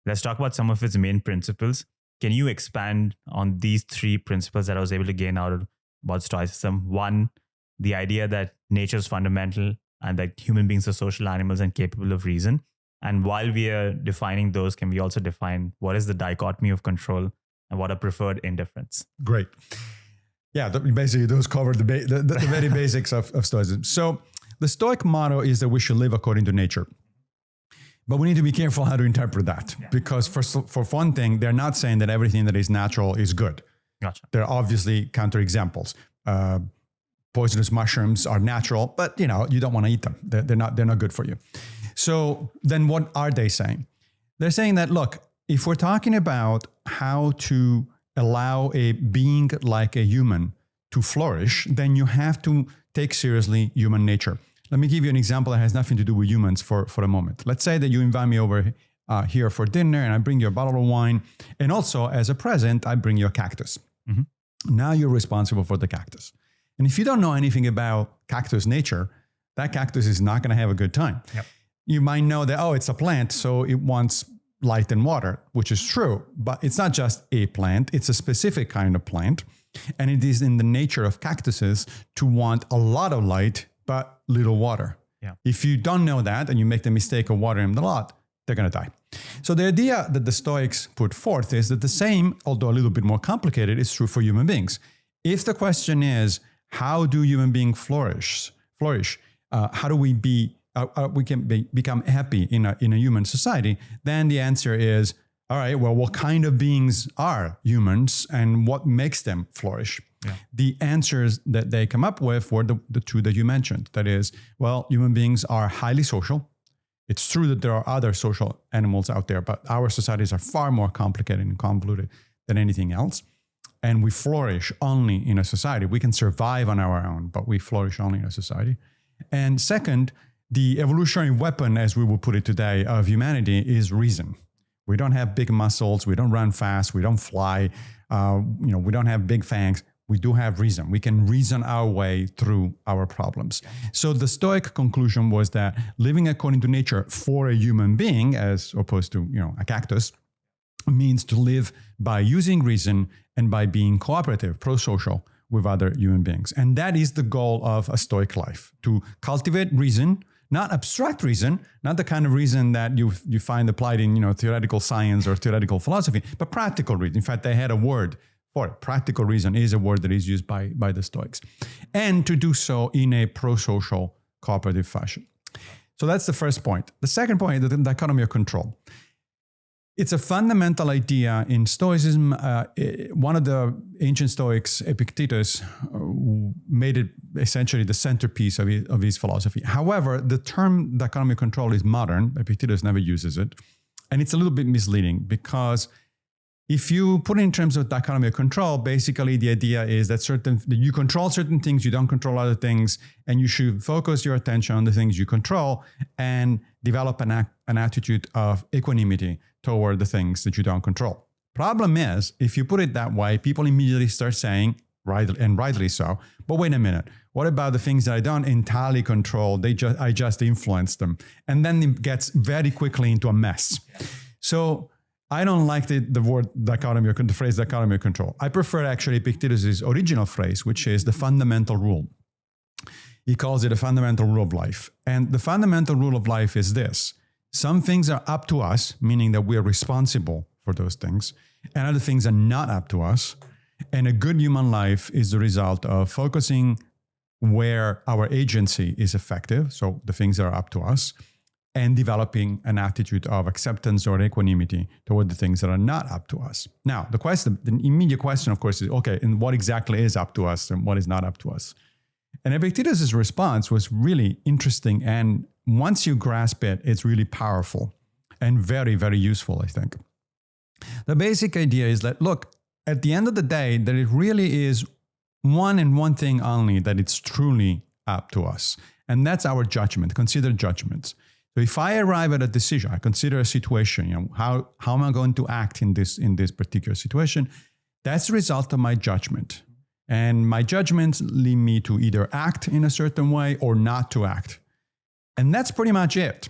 Let's talk about some of its main principles. Can you expand on these 3 principles that I was able to gain out about Stoicism? 1, the idea that nature is fundamental and that human beings are social animals and capable of reason. And while we are defining those, can we also define what is the dichotomy of control and what a preferred indifference? Great. Yeah, basically those cover the very basics of Stoicism. So the Stoic motto is that we should live according to nature. But we need to be careful how to interpret that. Yeah. Because for one thing, they're not saying that everything that is natural is good. Gotcha. There are obviously counterexamples. Poisonous mushrooms are natural, but you don't want to eat them. They're not good for you. So then what are they saying? They're saying that, look, if we're talking about how to allow a being like a human to flourish, then you have to take seriously human nature. Let me give you an example that has nothing to do with humans for a moment. Let's say that you invite me over here for dinner and I bring you a bottle of wine. And also as a present, I bring you a cactus. Mm-hmm. Now you're responsible for the cactus. And if you don't know anything about cactus nature, that cactus is not going to have a good time. Yep. You might know that, it's a plant, so it wants light and water, which is true. But it's not just a plant. It's a specific kind of plant. And it is in the nature of cactuses to want a lot of light, but little water. Yeah. If you don't know that and you make the mistake of watering them a lot, they're going to die. So the idea that the Stoics put forth is that the same, although a little bit more complicated, is true for human beings. If the question is, how do human beings flourish? How do we become happy in a human society? Then the answer is, all right, well, what kind of beings are humans and what makes them flourish? Yeah. The answers that they come up with were the 2 that you mentioned. That is, well, human beings are highly social. It's true that there are other social animals out there, but our societies are far more complicated and convoluted than anything else. And we flourish only in a society. We can survive on our own, but we flourish only in a society. And second, the evolutionary weapon, as we will put it today, of humanity is reason. We don't have big muscles. We don't run fast. We don't fly. We don't have big fangs. We do have reason. We can reason our way through our problems. So the Stoic conclusion was that living according to nature for a human being, as opposed to a cactus, means to live by using reason and by being cooperative, pro-social with other human beings. And that is the goal of a Stoic life, to cultivate reason, not abstract reason, not the kind of reason that you find applied in theoretical science or theoretical philosophy, but practical reason. In fact, they had a word for it. Practical reason is a word that is used by the Stoics. And to do so in a pro-social, cooperative fashion. So that's the first point. The second point is the dichotomy of control. It's a fundamental idea in Stoicism. One of the ancient Stoics, Epictetus, made it essentially the centerpiece of his philosophy. However, the term dichotomy of control is modern. Epictetus never uses it. And it's a little bit misleading because if you put it in terms of dichotomy of control, basically the idea is that you control certain things, you don't control other things, and you should focus your attention on the things you control and develop an attitude of equanimity toward the things that you don't control. Problem is, if you put it that way, people immediately start saying, rightly so, but wait a minute, what about the things that I don't entirely control? I just influence them. And then it gets very quickly into a mess. So I don't like the phrase dichotomy of control. I prefer actually Epictetus' original phrase, which is the fundamental rule. He calls it a fundamental rule of life. And the fundamental rule of life is this. Some things are up to us, meaning that we are responsible for those things, and other things are not up to us. And a good human life is the result of focusing where our agency is effective, so the things that are up to us, and developing an attitude of acceptance or equanimity toward the things that are not up to us. Now, the immediate question, of course, is, okay, and what exactly is up to us and what is not up to us? And Epictetus' response was really interesting. And once you grasp it, it's really powerful and very, very useful, I think. The basic idea is that, look, at the end of the day, that it really is one thing only that it's truly up to us. And that's our judgment. Consider judgments. So if I arrive at a decision, I consider a situation, how am I going to act in this particular situation? That's the result of my judgment. And my judgments lead me to either act in a certain way or not to act. And that's pretty much it.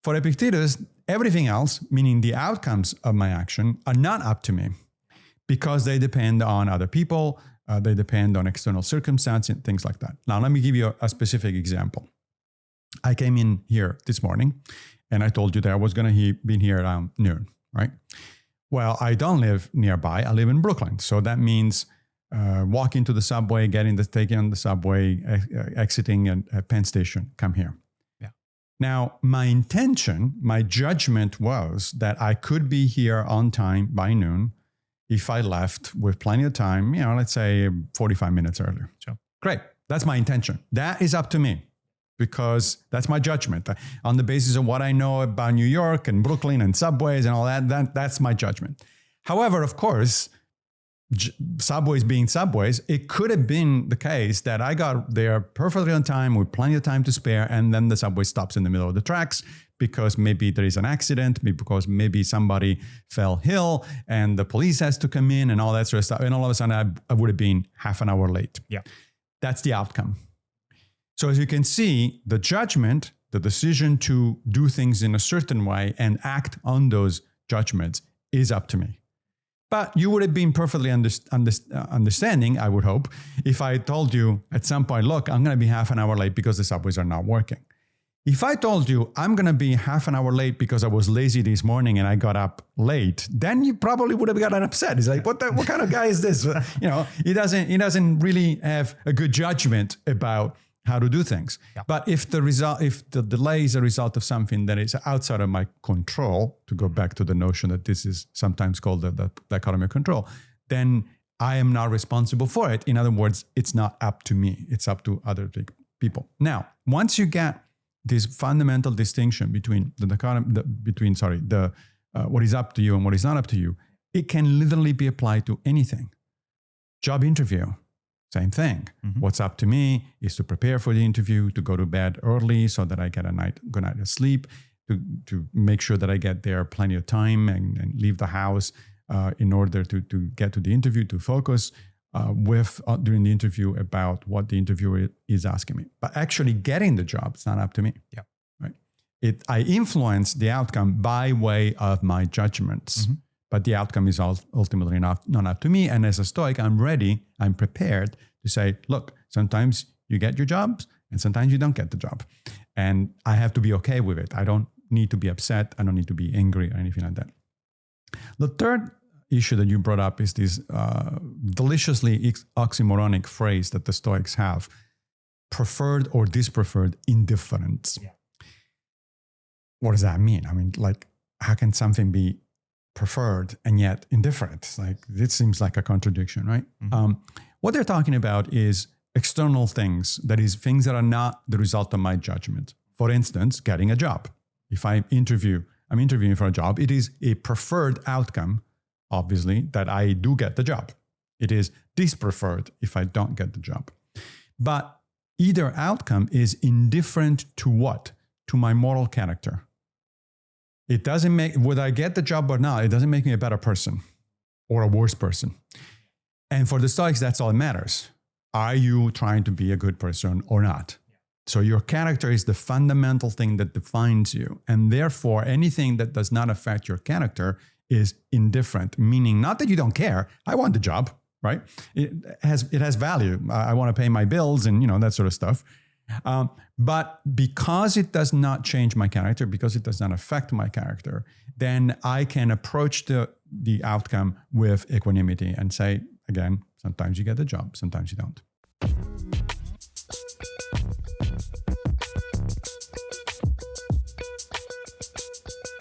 For Epictetus, everything else, meaning the outcomes of my action, are not up to me because they depend on other people, they depend on external circumstances and things like that. Now, let me give you a specific example. I came in here this morning and I told you that I was going to be here around noon, right? Well, I don't live nearby. I live in Brooklyn. So that means walking to the subway, taking on the subway, exiting at Penn Station, come here. Now, my intention, my judgment was that I could be here on time by noon if I left with plenty of time, let's say 45 minutes earlier. Sure. Great. That's my intention. That is up to me because that's my judgment. On the basis of what I know about New York and Brooklyn and subways and all that's my judgment. However, of course, subways being subways, it could have been the case that I got there perfectly on time with plenty of time to spare, and then the subway stops in the middle of the tracks because maybe there is an accident, because maybe somebody fell ill and the police has to come in and all that sort of stuff. And all of a sudden I would have been half an hour late. Yeah. That's the outcome. So as you can see, the judgment, the decision to do things in a certain way and act on those judgments is up to me. But you would have been perfectly understanding, I would hope, if I told you at some point, look, I'm going to be half an hour late because the subways are not working. If I told you I'm going to be half an hour late because I was lazy this morning and I got up late, then you probably would have gotten upset. It's like, what kind of guy is this? He doesn't really have a good judgment about how to do things. Yeah. But if the delay is a result of something that is outside of my control, to go back to the notion that this is sometimes called the dichotomy of control, then I am not responsible for it. In other words, it's not up to me. It's up to other people. Now, once you get this fundamental distinction between what is up to you and what is not up to you, it can literally be applied to anything. Job interview. Same thing. Mm-hmm. What's up to me is to prepare for the interview, to go to bed early so that I get a good night of sleep, to make sure that I get there plenty of time and leave the house in order to get to the interview, to focus during the interview about what the interviewer is asking me. But actually getting the job, it's not up to me. Yeah. Right? I influence the outcome by way of my judgments. Mm-hmm. But the outcome is ultimately not up to me. And as a Stoic, I'm prepared to say, look, sometimes you get your jobs and sometimes you don't get the job. And I have to be okay with it. I don't need to be upset. I don't need to be angry or anything like that. The third issue that you brought up is this deliciously oxymoronic phrase that the Stoics have, preferred or dispreferred indifference. Yeah. What does that mean? I mean, like, how can something be preferred and yet indifferent? Like, it seems like a contradiction, right? Mm-hmm. What they're talking about is external things, that is, things that are not the result of my judgment. For instance, getting a job. If I'm interviewing for a job, it is a preferred outcome, obviously, that I do get the job. It is dispreferred if I don't get the job. But either outcome is indifferent to what? To my moral character. It doesn't make, whether I get the job or not, it doesn't make me a better person or a worse person. And for the Stoics, that's all that matters. Are you trying to be a good person or not? So your character is the fundamental thing that defines you. And therefore, anything that does not affect your character is indifferent, meaning not that you don't care. I want the job, right? It has value. I want to pay my bills and, that sort of stuff. But because it does not change my character, because it does not affect my character, then I can approach the outcome with equanimity and say, again, sometimes you get the job, sometimes you don't.